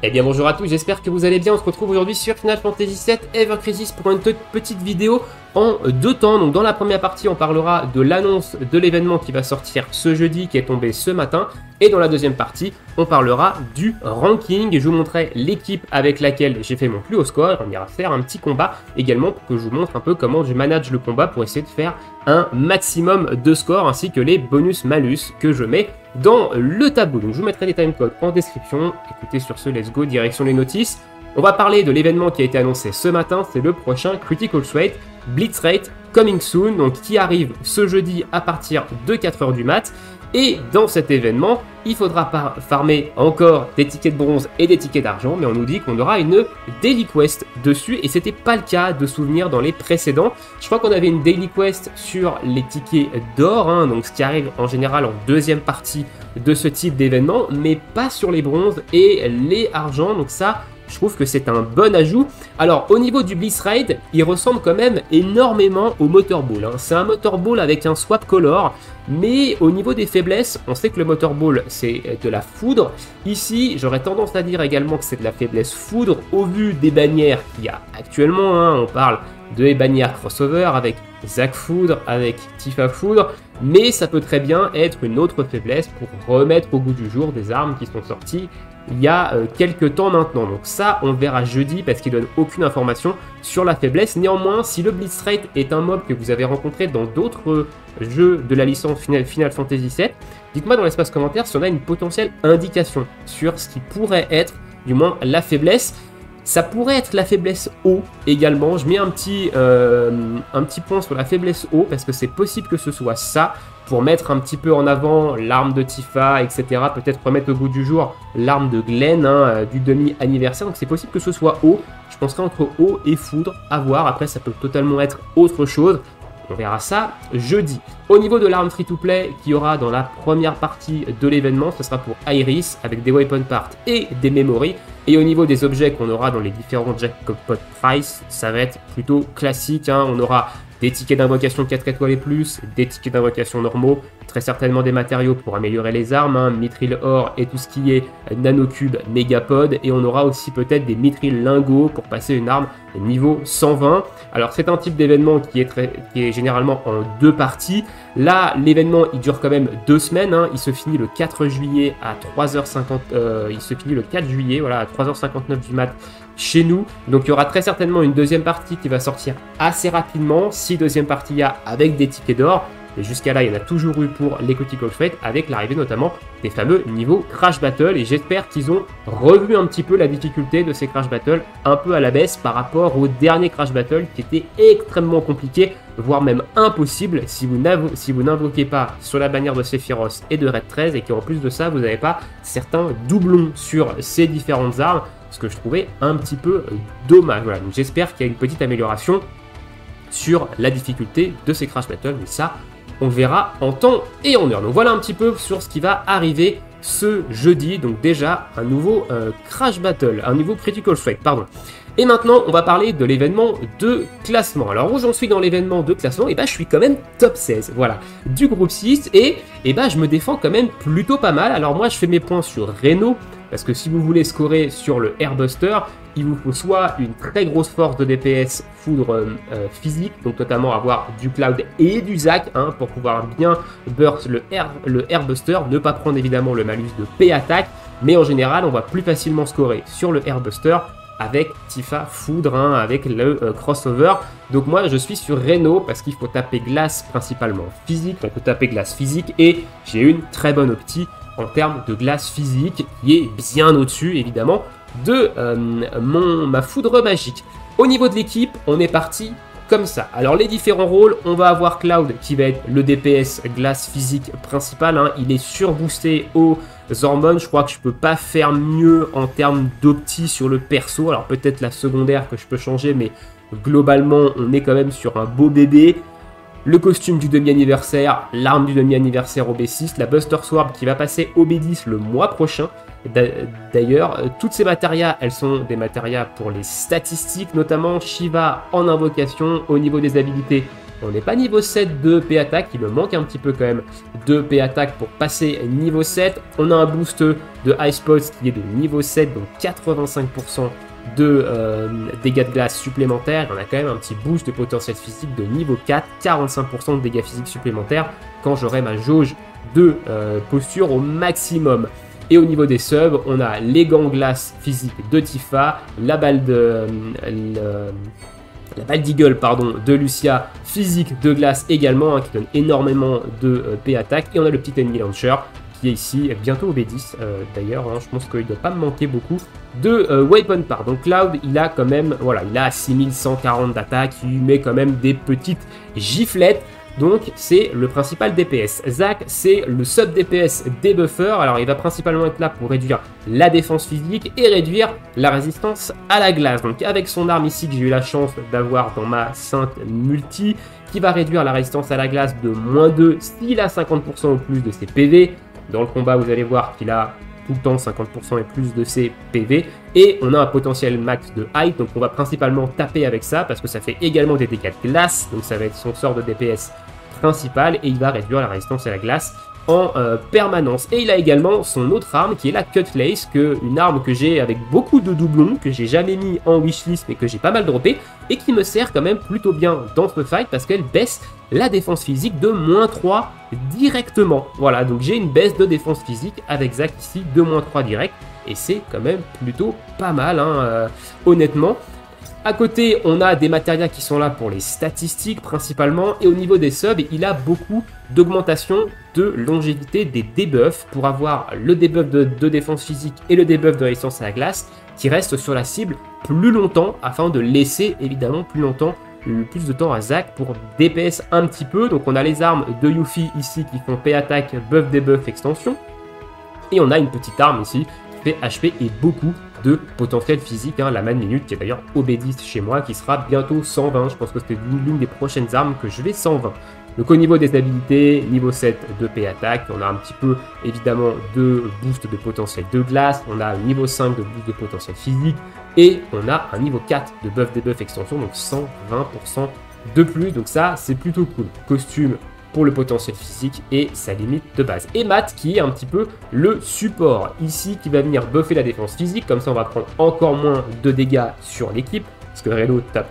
Eh bien bonjour à tous, j'espère que vous allez bien. On se retrouve aujourd'hui sur Final Fantasy VII Ever Crisis pour une toute petite vidéo en deux temps. Donc dans la première partie, on parlera de l'annonce de l'événement qui va sortir ce jeudi, qui est tombé ce matin. Et dans la deuxième partie, on parlera du ranking. Je vous montrerai l'équipe avec laquelle j'ai fait mon plus haut score. On ira faire un petit combat également pour que je vous montre un peu comment je manage le combat pour essayer de faire un maximum de scores ainsi que les bonus-malus que je mets dans le tableau. Donc je vous mettrai les timecodes en description. Écoutez, sur ce, let's go, direction les notices. On va parler de l'événement qui a été annoncé ce matin, c'est le prochain Critical Rate, Blitz Rate, coming soon, donc qui arrive ce jeudi à partir de 4h du mat. Et dans cet événement, il faudra farmer encore des tickets de bronze et des tickets d'argent, mais on nous dit qu'on aura une Daily Quest dessus, et c'était pas le cas de souvenir dans les précédents. Je crois qu'on avait une Daily Quest sur les tickets d'or, donc ce qui arrive en général en deuxième partie de ce type d'événement, mais pas sur les bronzes et les argents, donc ça, je trouve que c'est un bon ajout. Alors, au niveau du Blitz Ride, il ressemble quand même énormément au Motor Ball. C'est un Motor Ball avec un swap color, mais au niveau des faiblesses, on sait que le Motor Ball, c'est de la foudre. Ici, j'aurais tendance à dire également que c'est de la faiblesse foudre, au vu des bannières qu'il y a actuellement. On parle de bannières crossover avec Zack Foudre, avec Tifa Foudre, mais ça peut très bien être une autre faiblesse pour remettre au goût du jour des armes qui sont sorties il y a quelques temps maintenant. Donc ça, on le verra jeudi parce qu'il ne donne aucune information sur la faiblesse. Néanmoins, si le Blitz Rate est un mob que vous avez rencontré dans d'autres jeux de la licence Final Fantasy VII, dites-moi dans l'espace commentaire si on a une potentielle indication sur ce qui pourrait être, du moins, la faiblesse. Ça pourrait être la faiblesse eau également. Je mets un petit point sur la faiblesse eau parce que c'est possible que ce soit ça, pour mettre un petit peu en avant l'arme de Tifa, etc. Peut-être remettre au goût du jour l'arme de Glenn du demi-anniversaire. Donc c'est possible que ce soit eau. Je penserais entre eau et foudre, à voir. Après, ça peut totalement être autre chose. On verra ça jeudi. Au niveau de l'arme free-to-play qu'il y aura dans la première partie de l'événement, ce sera pour Iris avec des weapon parts et des memories. Et au niveau des objets qu'on aura dans les différents jackpot price, ça va être plutôt classique. On aura des tickets d'invocation 4 étoiles et plus, des tickets d'invocation normaux, très certainement des matériaux pour améliorer les armes, mithril or et tout ce qui est nanocube, mégapod, et on aura aussi peut-être des mithril lingots pour passer une arme niveau 120. Alors c'est un type d'événement qui est généralement en deux parties. Là, l'événement il dure quand même 2 semaines, il se finit le 4 juillet à 3h50, il se finit le 4 juillet, voilà, à 3h59 du mat chez nous. Donc il y aura très certainement une deuxième partie qui va sortir assez rapidement, si deuxième partie il y a avec des tickets d'or. Et jusqu'à là, il y en a toujours eu pour les Critical Rate, avec l'arrivée notamment des fameux niveaux Crash Battle. Et j'espère qu'ils ont revu un petit peu la difficulté de ces Crash Battle, un peu à la baisse par rapport au dernier Crash Battle qui était extrêmement compliqué, voire même impossible si vous n'invoquez pas sur la bannière de Sephiroth et de Red 13, et qu'en plus de ça, vous n'avez pas certains doublons sur ces différentes armes, ce que je trouvais un petit peu dommage. Voilà, donc j'espère qu'il y a une petite amélioration sur la difficulté de ces Crash Battle, mais ça, on verra en temps et en heure. Donc voilà un petit peu sur ce qui va arriver ce jeudi. Donc déjà, un nouveau Crash Battle, un nouveau Critical Rate, pardon. Et maintenant, on va parler de l'événement de classement. Alors où j'en suis dans l'événement de classement, je suis quand même top 16, voilà, du groupe 6, et je me défends quand même plutôt pas mal. Alors moi, je fais mes points sur Reno, parce que si vous voulez scorer sur le Airbuster, il vous faut soit une très grosse force de DPS foudre physique, donc notamment avoir du Cloud et du Zack, pour pouvoir bien burst le Airbuster, ne pas prendre évidemment le malus de P-Attack, mais en général, on va plus facilement scorer sur le Airbuster avec Tifa Foudre, avec le crossover. Donc moi je suis sur Reno parce qu'il faut taper glace principalement physique, on peut taper glace physique, et j'ai une très bonne opti en termes de glace physique qui est bien au-dessus évidemment de ma foudre magique. Au niveau de l'équipe, on est parti comme ça. Alors les différents rôles, on va avoir Cloud qui va être le DPS glace physique principal, il est surboosté aux hormones. Je crois que je peux pas faire mieux en termes d'opti sur le perso. Alors peut-être la secondaire que je peux changer, mais globalement on est quand même sur un beau bébé. Le costume du demi-anniversaire, l'arme du demi-anniversaire au B6, la Buster Sword qui va passer au B10 le mois prochain. D'ailleurs, toutes ces matérias, elles sont des matérias pour les statistiques, notamment Shiva en invocation. Au niveau des habilités, On n'est pas niveau 7 de P attaque, il me manque un petit peu quand même de P attaque pour passer niveau 7. On a un boost de Ice Pods qui est de niveau 7, donc 85% de dégâts de glace supplémentaires. On a quand même un petit boost de potentiel physique de niveau 4, 45% de dégâts physiques supplémentaires quand j'aurai ma jauge de posture au maximum. Et au niveau des subs, on a les gants glace physiques de Tifa, la balle d'Eagle de Lucia, physique de glace également, hein, qui donne énormément de P attaque. Et on a le petit Enemy Launcher qui est ici, bientôt au B10 d'ailleurs, hein, je pense qu'il ne doit pas me manquer beaucoup de Weapon Part. Donc Cloud, il a quand même, voilà, il a 6140 d'attaque, il met quand même des petites giflettes. Donc c'est le principal DPS. Zac, c'est le sub DPS des buffers. Alors il va principalement être là pour réduire la défense physique et réduire la résistance à la glace. Donc avec son arme ici que j'ai eu la chance d'avoir dans ma Sainte multi, qui va réduire la résistance à la glace de -2 s'il a 50% ou plus de ses PV. Dans le combat, vous allez voir qu'il a tout le temps 50% et plus de ses PV. Et on a un potentiel max de height, donc on va principalement taper avec ça, parce que ça fait également des dégâts de glace, donc ça va être son sort de DPS principal, et il va réduire la résistance à la glace en permanence. Et il a également son autre arme, qui est la Cutlass, une arme que j'ai avec beaucoup de doublons, que j'ai jamais mis en wishlist, mais que j'ai pas mal droppé, et qui me sert quand même plutôt bien dans ce fight, parce qu'elle baisse la défense physique de -3 directement. Voilà, donc j'ai une baisse de défense physique avec Zac ici de -3 direct, et c'est quand même plutôt pas mal, hein, honnêtement. À côté, on a des matérias qui sont là pour les statistiques principalement, et au niveau des subs, il a beaucoup d'augmentation de longévité des debuffs pour avoir le debuff de défense physique et le debuff de résistance à la glace qui reste sur la cible plus longtemps afin de laisser évidemment plus de temps à Zac pour DPS un petit peu. Donc on a les armes de Yuffie ici qui font P attaque, buff, debuff, extension, et on a une petite arme ici qui fait HP et beaucoup de potentiel physique, hein, la Man Minute qui est d'ailleurs au B10 chez moi, qui sera bientôt 120. Je pense que c'est l'une des prochaines armes que je vais 120. Donc au niveau des habilités, niveau 7 de P attaque, on a un petit peu évidemment de boost de potentiel de glace, on a un niveau 5 de boost de potentiel physique, et on a un niveau 4 de buff debuff extension, donc 120% de plus, donc ça c'est plutôt cool. Costume pour le potentiel physique et sa limite de base. Et Matt qui est un petit peu le support ici, qui va venir buffer la défense physique, comme ça on va prendre encore moins de dégâts sur l'équipe, parce que Reno tape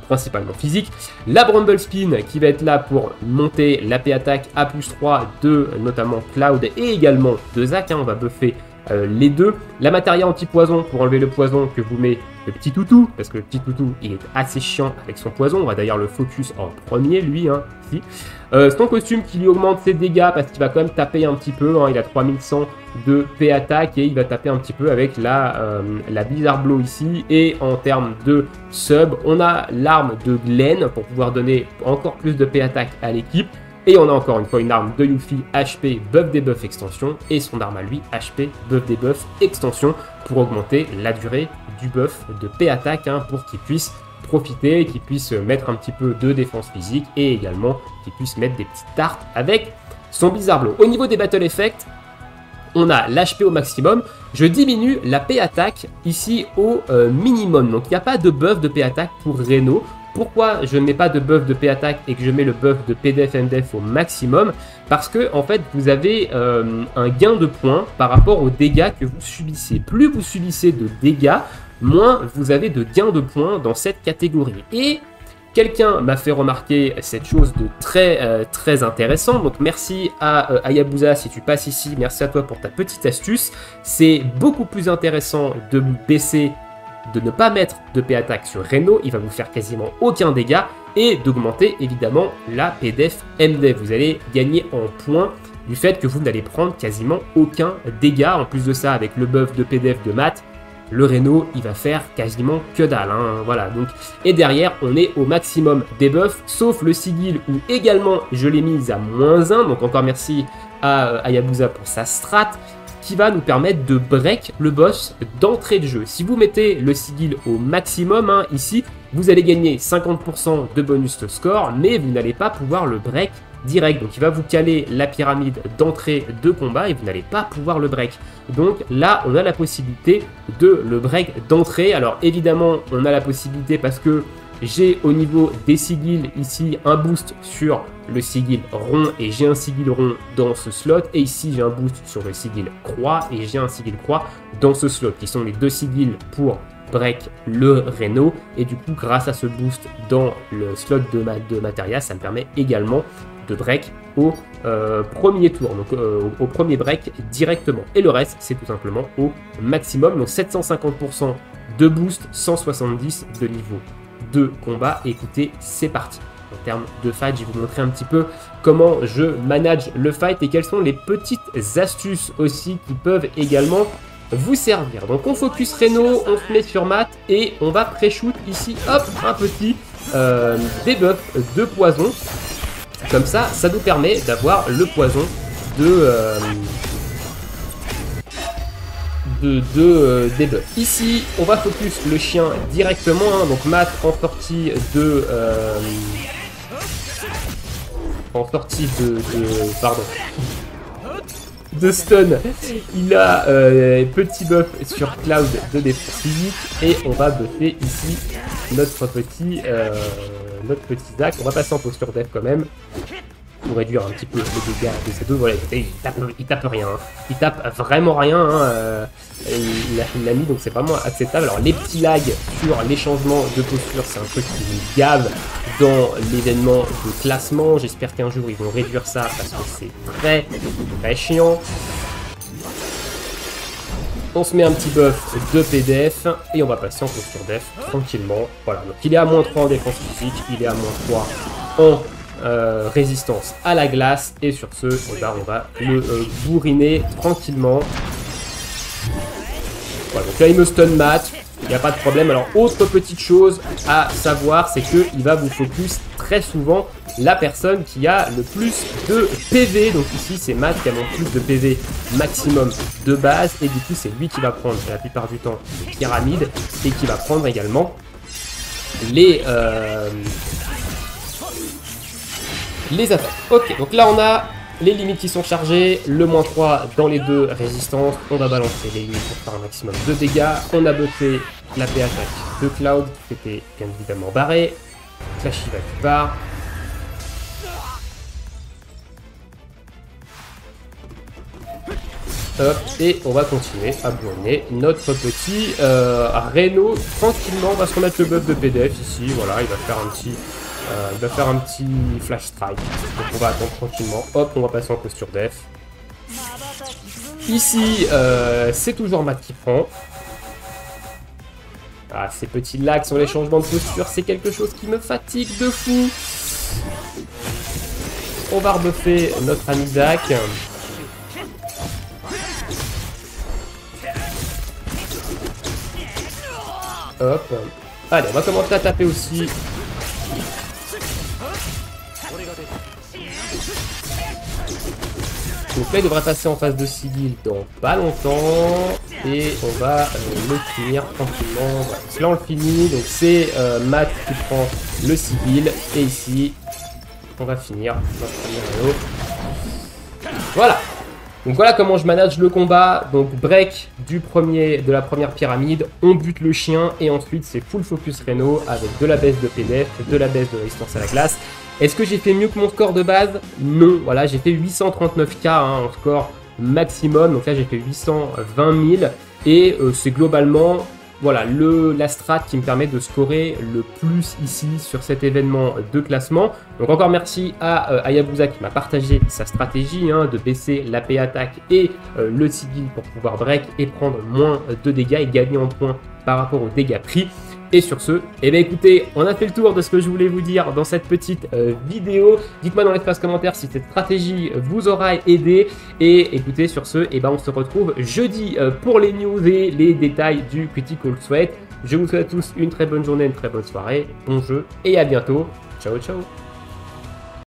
principalement physique. La Bramble Spin qui va être là pour monter la P attaque à +3 de notamment Cloud et également de Zac, hein, on va buffer les deux. La Materia anti-poison pour enlever le poison que vous met le petit toutou, parce que le petit toutou il est assez chiant avec son poison, on va d'ailleurs le focus en premier lui, hein, ici. Son costume qui lui augmente ses dégâts parce qu'il va quand même taper un petit peu, hein, il a 3100 de P attaque et il va taper un petit peu avec la Blizzard Blow ici. Et en termes de sub, on a l'arme de Glenn pour pouvoir donner encore plus de P attaque à l'équipe. Et on a encore une fois une arme de Yuffie HP buff debuff extension et son arme à lui HP buff debuff extension pour augmenter la durée du buff de P attaque, hein, pour qu'il puisse profiter, qu'il puisse mettre un petit peu de défense physique et également qu'il puisse mettre des petites tartes avec son Blizzard Blow. Au niveau des battle effects, on a l'HP au maximum, je diminue la P attaque ici au minimum, donc il n'y a pas de buff de P attaque pour Reno. Pourquoi je ne mets pas de buff de P attaque et que je mets le buff de PDF MDF au maximum? Parce que en fait vous avez un gain de points par rapport aux dégâts que vous subissez. Plus vous subissez de dégâts, moins vous avez de gains de points dans cette catégorie. Et quelqu'un m'a fait remarquer cette chose de très intéressant. Donc merci à Ayabusa si tu passes ici, merci à toi pour ta petite astuce. C'est beaucoup plus intéressant de baisser, de ne pas mettre de P attaque sur Reno, il va vous faire quasiment aucun dégât, et d'augmenter évidemment la PDF MDF. Vous allez gagner en points du fait que vous n'allez prendre quasiment aucun dégât. En plus de ça, avec le buff de PDF de Matt, le Reno il va faire quasiment que dalle, hein, voilà. Donc, et derrière on est au maximum des buffs, sauf le sigil où également je l'ai mise à -1, donc encore merci à Ayabusa pour sa strat, qui va nous permettre de break le boss d'entrée de jeu. Si vous mettez le sigil au maximum, hein, ici, vous allez gagner 50% de bonus de score, mais vous n'allez pas pouvoir le break direct. Donc il va vous caler la pyramide d'entrée de combat et vous n'allez pas pouvoir le break. Donc là, on a la possibilité de le break d'entrée. Alors évidemment, on a la possibilité parce que J'ai au niveau des sigils ici un boost sur le sigil rond et j'ai un sigil rond dans ce slot. Et ici j'ai un boost sur le sigil croix et j'ai un sigil croix dans ce slot qui sont les deux sigils pour break le Reno. Et du coup grâce à ce boost dans le slot de Materia, ça me permet également de break au premier tour, donc au premier break directement. Et le reste c'est tout simplement au maximum, donc 750% de boost, 170 de niveau de combat. Écoutez, c'est parti. En termes de fight, je vais vous montrer un petit peu comment je manage le fight et quelles sont les petites astuces aussi qui peuvent également vous servir. Donc on focus Reno, on se met sur mat et on va pré-shoot ici, hop, un petit debuff de poison. Comme ça, ça nous permet d'avoir le poison debuff. Ici, on va focus le chien directement, hein, donc Matt en sortie de stun, il a petit buff sur Cloud de défense physique et on va buffer ici notre petit Zac. On va passer en posture def quand même pour réduire un petit peu les dégâts de ces deux. Voilà, écoutez, il tape rien, hein. Il tape vraiment rien, hein. Il l'a mis, donc c'est vraiment acceptable. Alors les petits lags sur les changements de posture, c'est un truc qui nous gave dans l'événement de classement. J'espère qu'un jour ils vont réduire ça parce que c'est très très chiant. On se met un petit buff de PDF et on va passer en posture def tranquillement. Voilà, donc il est à -3 en défense physique, il est à -3 en résistance à la glace. Et sur ce, on va le bourriner tranquillement. Voilà, donc là il me stun mat, il n'y a pas de problème. Alors autre petite chose à savoir, c'est qu'il va vous focus très souvent la personne qui a le plus de PV. Donc ici c'est Matt qui a mon plus de PV maximum de base. Et du coup c'est lui qui va prendre la plupart du temps les pyramides et qui va prendre également les attaques. Ok, donc là on a les limites qui sont chargées, le -3 dans les deux résistances. On va balancer les limites pour faire un maximum de dégâts. On a buffé la P attaque de Cloud qui était bien évidemment barré. La Shiva qui part. Hop, et on va continuer à bourriner notre petit Reno tranquillement. On va se remettre le buff de PDF ici. Voilà, il va faire un petit flash strike. Donc on va attendre tranquillement. Hop, on va passer en posture def. Ici, c'est toujours Matt qui prend. Ah, ces petits lags sur les changements de posture, c'est quelque chose qui me fatigue de fou. On va rebuffer notre ami Zac. Hop. Allez, on va commencer à taper aussi. Donc là, il devrait passer en phase de sigil dans pas longtemps. Et on va le finir tranquillement. Voilà. Donc là, on le finit. Donc c'est Matt qui prend le sigil. Et ici, on va finir notre premier Reno. Voilà. Donc voilà comment je manage le combat. Donc break de la première pyramide, on bute le chien et ensuite c'est full focus Reno avec de la baisse de PDF, de la baisse de résistance à la glace. Est-ce que j'ai fait mieux que mon score de base? Non, voilà, j'ai fait 839k hein, en score maximum. Donc là j'ai fait 820 000 et c'est globalement voilà, la strat qui me permet de scorer le plus ici sur cet événement de classement. Donc encore merci à Hayabusa qui m'a partagé sa stratégie hein, de baisser la P attaque et le sigil pour pouvoir break et prendre moins de dégâts et gagner en points par rapport aux dégâts pris. Et sur ce, eh bien écoutez, on a fait le tour de ce que je voulais vous dire dans cette petite vidéo. Dites-moi dans l'espace commentaire si cette stratégie vous aura aidé. Et écoutez, sur ce, eh ben, on se retrouve jeudi pour les news et les détails du Critical Sweat. Je vous souhaite à tous une très bonne journée, une très bonne soirée, bon jeu et à bientôt. Ciao, ciao.